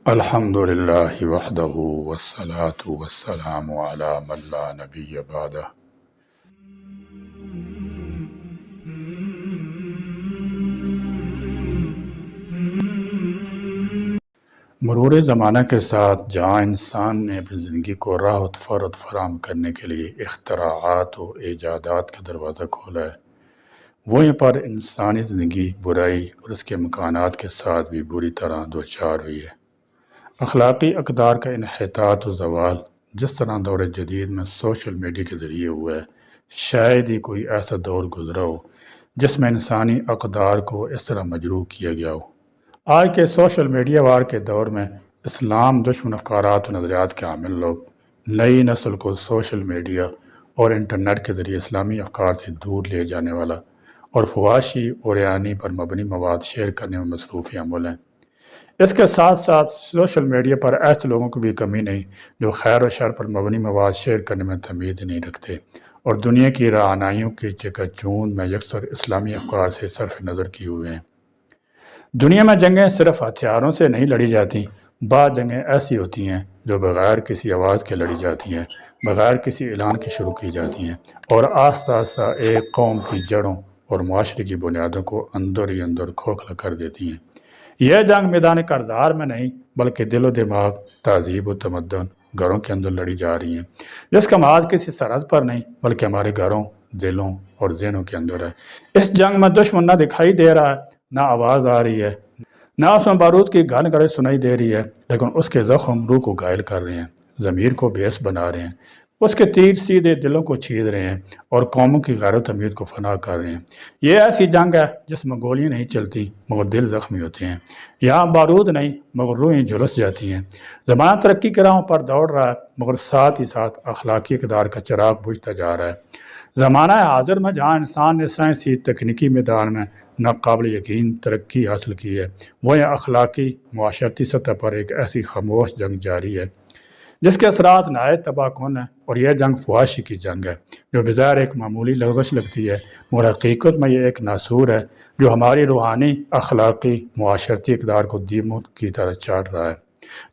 الحمد للہ وحدہ والصلاة والسلام علی من لا نبی بعدہ۔ مرور زمانہ کے ساتھ جہاں انسان نے اپنی زندگی کو راہ و فرد فراہم کرنے کے لیے اختراعات و ایجادات کا دروازہ کھولا ہے، وہیں پر انسانی زندگی برائی اور اس کے امکانات کے ساتھ بھی بری طرح دوچار ہوئی ہے۔ اخلاقی اقدار کا انحطاط و زوال جس طرح دور جدید میں سوشل میڈیا کے ذریعے ہوا ہے، شاید ہی کوئی ایسا دور گزرا ہو جس میں انسانی اقدار کو اس طرح مجروح کیا گیا ہو۔ آج کے سوشل میڈیا وار کے دور میں اسلام دشمن افکارات و نظریات کے حامل لوگ نئی نسل کو سوشل میڈیا اور انٹرنیٹ کے ذریعے اسلامی افکار سے دور لے جانے والا اور فحاشی اور ریانی پر مبنی مواد شیئر کرنے میں مصروف عمل ہیں۔ اس کے ساتھ ساتھ سوشل میڈیا پر ایسے لوگوں کو بھی کمی نہیں جو خیر و شر پر مبنی مواد شیئر کرنے میں تمیز نہیں رکھتے اور دنیا کی رعنائیوں کی چکا چوند میں یکسر اسلامی افکار سے صرف نظر کیے ہوئے ہیں۔ دنیا میں جنگیں صرف ہتھیاروں سے نہیں لڑی جاتی، بعض جنگیں ایسی ہوتی ہیں جو بغیر کسی آواز کے لڑی جاتی ہیں، بغیر کسی اعلان کے شروع کی جاتی ہیں اور آہستہ آہستہ ایک قوم کی جڑوں اور معاشرے کی بنیادوں کو اندر ہی اندر کھوکھلا کر دیتی ہیں۔ یہ جنگ میدان کردار میں نہیں بلکہ دل و دماغ، تہذیب و تمدن، گھروں کے اندر لڑی جا رہی ہیں، جس کا محاذ کسی سرحد پر نہیں بلکہ ہمارے گھروں، دلوں اور ذہنوں کے اندر ہے۔ اس جنگ میں دشمن نہ دکھائی دے رہا ہے، نہ آواز آ رہی ہے، نہ اس میں بارود کی گھن گرج سنائی دے رہی ہے، لیکن اس کے زخم روح کو گھائل کر رہے ہیں، ضمیر کو بےس بنا رہے ہیں، اس کے تیر سیدھے دلوں کو چھید رہے ہیں اور قوموں کی غیر و تمیز کو فنا کر رہے ہیں۔ یہ ایسی جنگ ہے جس میں گولیاں نہیں چلتی مگر دل زخمی ہوتے ہیں، یہاں بارود نہیں مگر روحیں جھلس جاتی ہیں۔ زمانہ ترقی کے راہوں پر دوڑ رہا ہے مگر ساتھ ہی ساتھ اخلاقی اقدار کا چراغ بجھتا جا رہا ہے۔ زمانہ حاضر میں جہاں انسان نے سائنسی تکنیکی میدان میں ناقابل یقین ترقی حاصل کی ہے، وہیں اخلاقی معاشرتی سطح پر ایک ایسی خاموش جنگ جاری ہے جس کے اثرات نہایت تباہ کن ہیں، اور یہ جنگ فحاشی کی جنگ ہے جو بظاہر ایک معمولی لغزش لگتی ہے مگر حقیقت میں یہ ایک ناسور ہے جو ہماری روحانی، اخلاقی، معاشرتی اقدار کو دیمک کی طرح چاٹ رہا ہے،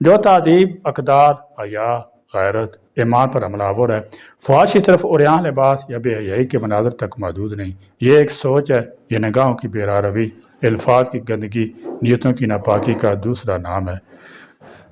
جو تہذیب، اقدار، حیا، غیرت، ایمان پر حملہ آور ہے۔ فحاشی صرف عریان لباس یا بے حیائی کے مناظر تک محدود نہیں، یہ ایک سوچ ہے، یہ نگاہوں کی بے روی، الفاظ کی گندگی، نیتوں کی ناپاکی کا دوسرا نام ہے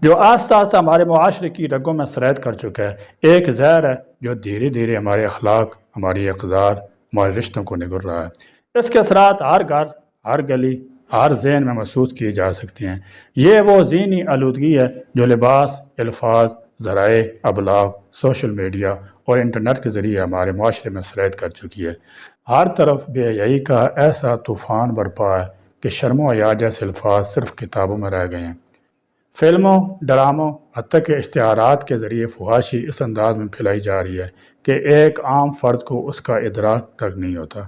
جو آہستہ آہستہ ہمارے معاشرے کی رگوں میں سرایت کر چکا ہے۔ ایک زہر ہے جو دھیرے دھیرے ہمارے اخلاق، ہماری اقدار، ہمارے رشتوں کو نگل رہا ہے۔ اس کے اثرات ہر گھر، ہر گلی، ہر ذہن میں محسوس کیے جا سکتے ہیں۔ یہ وہ ذہنی آلودگی ہے جو لباس، الفاظ، ذرائع ابلاغ، سوشل میڈیا اور انٹرنیٹ کے ذریعے ہمارے معاشرے میں سرایت کر چکی ہے۔ ہر طرف بے حیائی کا ایسا طوفان برپا ہے کہ شرم و حیا جیسے الفاظ صرف کتابوں میں رہ گئے ہیں۔ فلموں، ڈراموں، حتیٰ کہ اشتہارات کے ذریعے فحاشی اس انداز میں پھیلائی جا رہی ہے کہ ایک عام فرد کو اس کا ادراک تک نہیں ہوتا۔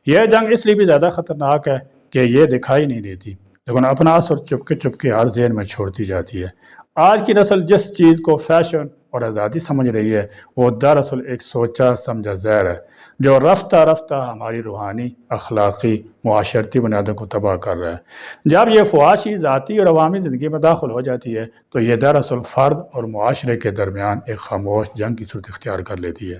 یہ جنگ اس لیے بھی زیادہ خطرناک ہے کہ یہ دکھائی نہیں دیتی لیکن اپنا اثر چپکے چپکے ہر ذہن میں چھوڑتی جاتی ہے۔ آج کی نسل جس چیز کو فیشن اور آزادی سمجھ رہی ہے وہ دراصل ایک سوچا سمجھا زہر ہے جو رفتہ رفتہ ہماری روحانی، اخلاقی، معاشرتی بنیادوں کو تباہ کر رہا ہے۔ جب یہ فحاشی ذاتی اور عوامی زندگی میں داخل ہو جاتی ہے تو یہ دراصل فرد اور معاشرے کے درمیان ایک خاموش جنگ کی صورت اختیار کر لیتی ہے۔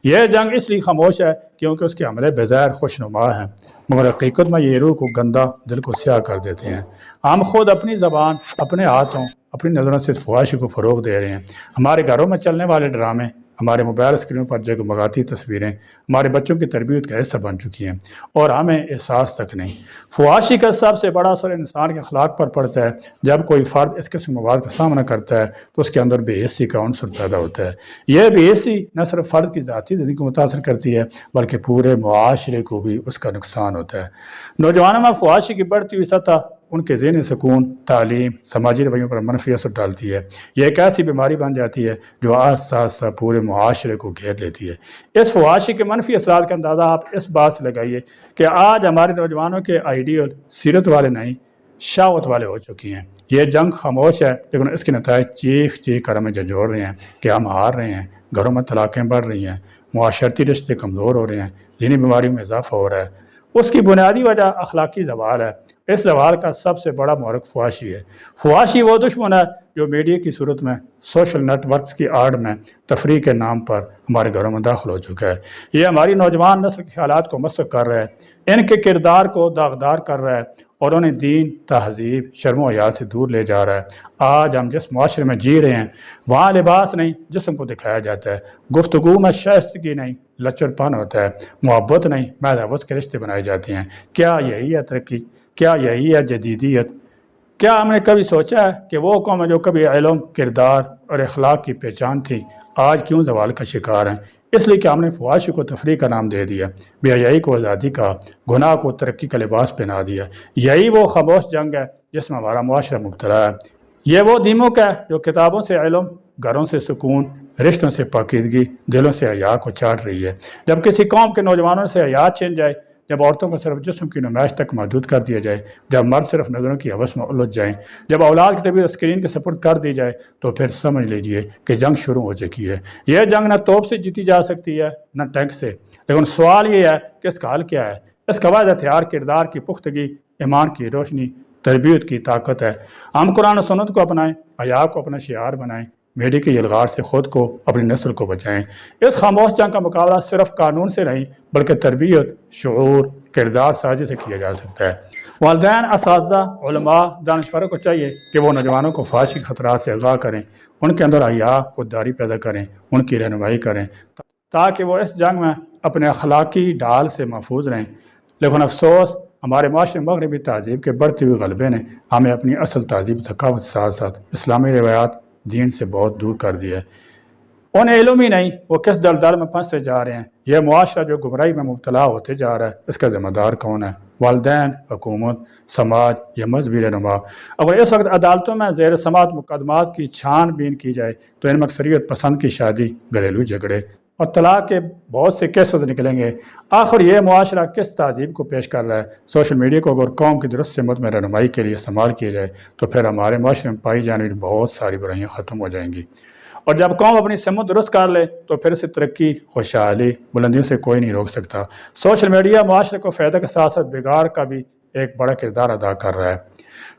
یہ جنگ اس لیے خاموش ہے کیونکہ اس کے حملے بظاہر خوشنما ہیں مگر حقیقت میں یہ روح کو گندا، دل کو سیاہ کر دیتے ہیں۔ ہم خود اپنی زبان، اپنے ہاتھوں، اپنی نظروں سے فحاشی کو فروغ دے رہے ہیں۔ ہمارے گھروں میں چلنے والے ڈرامے، ہمارے موبائل اسکرین پر جگمگاتی تصویریں ہمارے بچوں کی تربیت کا حصہ بن چکی ہیں اور ہمیں احساس تک نہیں۔ فحاشی کا سب سے بڑا اثر انسان کے اخلاق پر پڑتا ہے۔ جب کوئی فرد اس قسم مواد کا سامنا کرتا ہے تو اس کے اندر بے حسی کا عنصر پیدا ہوتا ہے۔ یہ بے حسی نہ صرف فرد کی ذاتی زندگی کو متاثر کرتی ہے بلکہ پورے معاشرے کو بھی اس کا نقصان ہوتا ہے۔ نوجوانوں میں فحاشی کی بڑھتی ہوئی سطح ان کے ذہنی سکون، تعلیم، سماجی رویوں پر منفی اثر ڈالتی ہے۔ یہ ایک ایسی بیماری بن جاتی ہے جو آہستہ آہستہ پورے معاشرے کو گھیر لیتی ہے۔ اس فحاشی کے منفی اثرات کا اندازہ آپ اس بات سے لگائیے کہ آج ہمارے نوجوانوں کے آئیڈیل سیرت والے نہیں، شہوت والے ہو چکی ہیں۔ یہ جنگ خاموش ہے لیکن اس کے نتائج چیخ چیخ کر ہمیں جھنجھوڑ رہے ہیں کہ ہم ہار رہے ہیں، گھروں میں طلاقیں بڑھ رہی ہیں، معاشرتی رشتے کمزور ہو رہے ہیں، ذہنی بیماریوں میں اضافہ ہو رہا ہے۔ اس کی بنیادی وجہ اخلاقی زوال ہے۔ اس زوال کا سب سے بڑا محرک فحاشی ہے۔ فحاشی وہ دشمن ہے جو میڈیا کی صورت میں سوشل نیٹ ورکس کی آڑ میں تفریح کے نام پر ہمارے گھروں میں داخل ہو چکا ہے۔ یہ ہماری نوجوان نسل کے خیالات کو مسخ کر رہا ہے، ان کے کردار کو داغدار کر رہا ہے اور انہیں دین، تہذیب، شرم و حیا سے دور لے جا رہا ہے۔ آج ہم جس معاشرے میں جی رہے ہیں وہاں لباس نہیں جسم کو دکھایا جاتا ہے، گفتگو میں شائستگی نہیں لچر پن ہوتا ہے، محبت نہیں محبت کے رشتے بنائے جاتے ہیں۔ کیا یہی ہے ترقی؟ کیا یہی ہے جدیدیت؟ کیا ہم نے کبھی سوچا ہے کہ وہ قوم جو کبھی علم، کردار اور اخلاق کی پہچان تھی آج کیوں زوال کا شکار ہیں؟ اس لیے کہ ہم نے فحاشی کو تفریح کا نام دے دیا، بے حیائی کو آزادی کا، گناہ کو ترقی کا لباس پہنا دیا۔ یہی وہ خاموش جنگ ہے جس میں ہمارا معاشرہ مبتلا ہے۔ یہ وہ دیمک ہے جو کتابوں سے علم، گھروں سے سکون، رشتوں سے پاکیزگی، دلوں سے حیا کو چاٹ رہی ہے۔ جب کسی قوم کے نوجوانوں سے حیا چھن جائے، جب عورتوں کو صرف جسم کی نمائش تک محدود کر دیا جائے، جب مرد صرف نظروں کی ہوس میں الجھ جائیں، جب اولاد کی طبیعت اسکرین کے سپرد کر دی جائے، تو پھر سمجھ لیجئے کہ جنگ شروع ہو چکی ہے۔ یہ جنگ نہ توپ سے جیتی جا سکتی ہے نہ ٹینک سے، لیکن سوال یہ ہے کہ اس کا حل کیا ہے؟ اس کا واحد ہتھیار کردار کی پختگی، ایمان کی روشنی، تربیت کی طاقت ہے۔ ہم قرآن و سنت کو اپنائیں، حیا کو اپنا شعار بنائیں، میڈیا کی یلغار سے خود کو، اپنی نسل کو بچائیں۔ اس خاموش جنگ کا مقابلہ صرف قانون سے نہیں بلکہ تربیت، شعور، کردار سازی سے کیا جا سکتا ہے۔ والدین، اساتذہ، علماء، دانشوروں کو چاہیے کہ وہ نوجوانوں کو فحاشی خطرات سے آگاہ کریں، ان کے اندر حیا، خودداری پیدا کریں، ان کی رہنمائی کریں تاکہ وہ اس جنگ میں اپنے اخلاقی ڈھال سے محفوظ رہیں۔ لیکن افسوس، ہمارے معاشرے مغربی تہذیب کے بڑھتے ہوئے غلبے نے ہمیں اپنی اصل تہذیب ثقافت کے ساتھ ساتھ اسلامی روایات، دین سے بہت دور کر دیا ہے۔ انہیں علم ہی نہیں وہ کس دلدل میں پھنستے جا رہے ہیں۔ یہ معاشرہ جو گمراہی میں مبتلا ہوتے جا رہا ہے، اس کا ذمہ دار کون ہے؟ والدین، حکومت، سماج یا مذہبی رہنما؟ اگر اس وقت عدالتوں میں زیر سماعت مقدمات کی چھان بین کی جائے تو ان میں اکثریت پسند کی شادی، گھریلو جھگڑے اور طلاق کے بہت سے کیسز نکلیں گے۔ آخر یہ معاشرہ کس تہذیب کو پیش کر رہا ہے؟ سوشل میڈیا کو اگر قوم کی درست سمت میں رہنمائی کے لیے استعمال کیا جائے تو پھر ہمارے معاشرے میں پائی جانے والی بہت ساری برائیاں ختم ہو جائیں گی، اور جب قوم اپنی سمت درست کر لے تو پھر اسے ترقی، خوشحالی، بلندیوں سے کوئی نہیں روک سکتا۔ سوشل میڈیا معاشرے کو فائدہ کے ساتھ ساتھ بگاڑ کا بھی ایک بڑا کردار ادا کر رہا ہے۔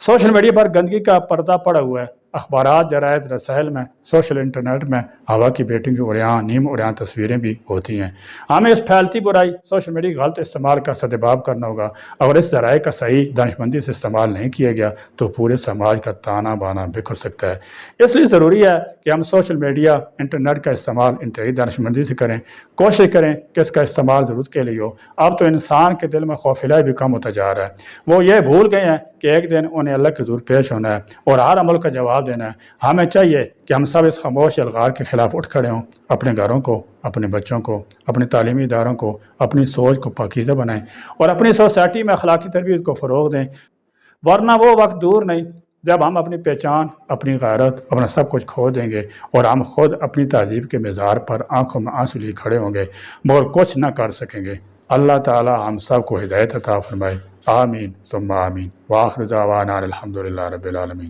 سوشل میڈیا پر گندگی کا پردہ پڑا ہوا ہے۔ اخبارات، جرائد، رسائل میں، سوشل انٹرنیٹ میں ہوا کی بیٹنگ کی عریاں، نیم عریاں تصویریں بھی ہوتی ہیں۔ ہمیں اس پھیلتی برائی، سوشل میڈیا کے غلط استعمال کا سدباب کرنا ہوگا۔ اگر اس ذرائع کا صحیح دانشمندی سے استعمال نہیں کیا گیا تو پورے سماج کا تانا بانا بکھر سکتا ہے۔ اس لیے ضروری ہے کہ ہم سوشل میڈیا، انٹرنیٹ کا استعمال انتہائی دانشمندی سے کریں، کوشش کریں کہ اس کا استعمال ضرورت کے لیے ہو۔ اب تو انسان کے دل میں خوف الہی بھی کم ہوتا جا رہا ہے۔ وہ یہ بھول گئے ہیں کہ ایک دن انہیں اللہ کے حضور پیش ہونا ہے اور ہر عمل کا جواب دینا ہے۔ ہمیں چاہیے کہ ہم سب اس خاموش الغار کے خلاف اٹھ کھڑے ہوں، اپنے گھروں کو، اپنے بچوں کو، اپنے تعلیمی اداروں کو، اپنی سوچ کو پاکیزہ بنائیں اور اپنی سوسائٹی میں اخلاقی تربیت کو فروغ دیں، ورنہ وہ وقت دور نہیں جب ہم اپنی پہچان، اپنی غیرت، اپنا سب کچھ کھو دیں گے اور ہم خود اپنی تہذیب کے مزار پر آنکھوں میں آنسو لیے کھڑے ہوں گے مگر کچھ نہ کر سکیں گے۔ اللہ تعالی ہم سب کو ہدایت عطا فرمائے۔ آمین ثم آمین۔ وآخر دعوانا الحمدللہ رب العالمین۔